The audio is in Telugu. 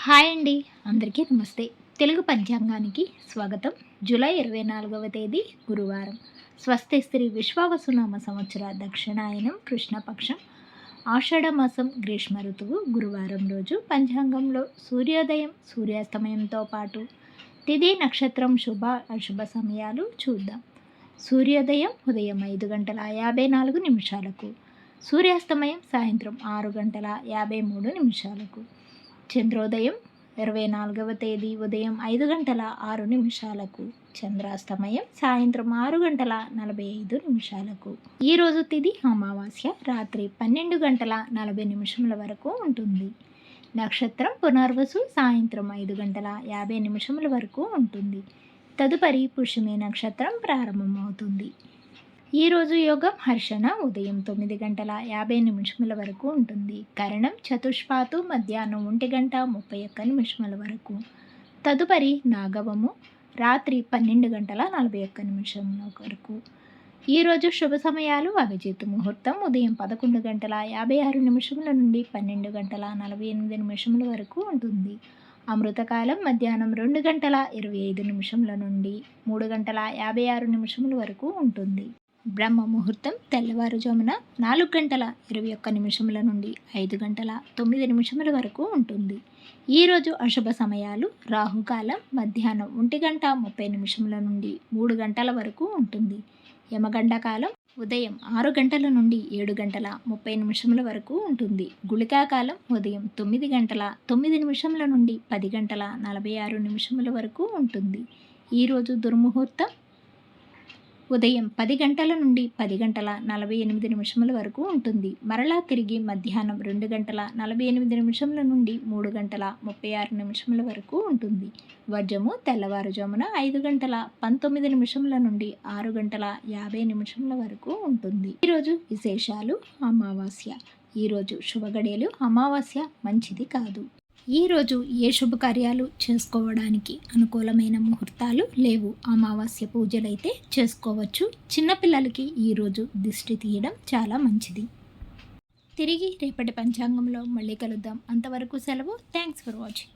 హాయ్ అండి, అందరికీ నమస్తే. తెలుగు పంచాంగానికి స్వాగతం. జూలై 24వ తేదీ గురువారం. స్వస్తి శ్రీ విశ్వావసునామ సంవత్సర దక్షిణాయనం కృష్ణపక్షం ఆషాఢమాసం గ్రీష్మ ఋతువు గురువారం రోజు పంచాంగంలో సూర్యోదయం సూర్యాస్తమయంతో పాటు తిథి నక్షత్రం శుభ అశుభ సమయాలు చూద్దాం. సూర్యోదయం ఉదయం 5:54 సూర్యాస్తమయం సాయంత్రం 6:53. చంద్రోదయం 24వ తేదీ ఉదయం 5:06. చంద్రాస్తమయం సాయంత్రం 6:45. ఈరోజు తిథి అమావాస్య రాత్రి 12:40 వరకు ఉంటుంది. నక్షత్రం పునర్వసు సాయంత్రం 5:50 వరకు ఉంటుంది. తదుపరి పుష్యమి నక్షత్రం ప్రారంభమవుతుంది. ఈరోజు యోగం హర్షణ ఉదయం 9:50 వరకు ఉంటుంది. కరణం చతుష్పాతు మధ్యాహ్నం 1:31 వరకు. తదుపరి నాగవము రాత్రి 12:41 వరకు. ఈరోజు శుభ సమయాలు అభిజిత్ ముహూర్తం ఉదయం 11:56 నుండి 12:48 వరకు ఉంటుంది. అమృతకాలం మధ్యాహ్నం 2:25 నుండి 3:56 వరకు ఉంటుంది. బ్రహ్మ ముహూర్తం తెల్లవారుజామున 4:21 నుండి 5:09 వరకు ఉంటుంది. ఈరోజు అశుభ సమయాలు రాహుకాలం మధ్యాహ్నం 1:30 నుండి 3 గంటల వరకు ఉంటుంది. యమగండ కాలం ఉదయం 6 గంటల నుండి 7:30 వరకు ఉంటుంది. గుళికాకాలం ఉదయం 9:09 నుండి 10:46 వరకు ఉంటుంది. ఈరోజు దుర్ముహూర్తం ఉదయం 10 గంటల నుండి 10:48 వరకు ఉంటుంది. మరలా తిరిగి మధ్యాహ్నం 2:48 నుండి 3:36 వరకు ఉంటుంది. వర్జము తెల్లవారుజామున 5:19 నుండి 6:50 వరకు ఉంటుంది. ఈరోజు విశేషాలు. అమావాస్య. ఈరోజు శుభగడియలు. అమావాస్య మంచిది కాదు. ఈరోజు ఏ శుభకార్యాలు చేసుకోవడానికి అనుకూలమైన ముహూర్తాలు లేవు. అమావాస్య పూజలైతే చేసుకోవచ్చు. చిన్నపిల్లలకి ఈరోజు దిష్టి తీయడం చాలా మంచిది. తిరిగి రేపటి పంచాంగంలో మళ్ళీ కలుద్దాం. అంతవరకు సెలవు. Thanks for watching.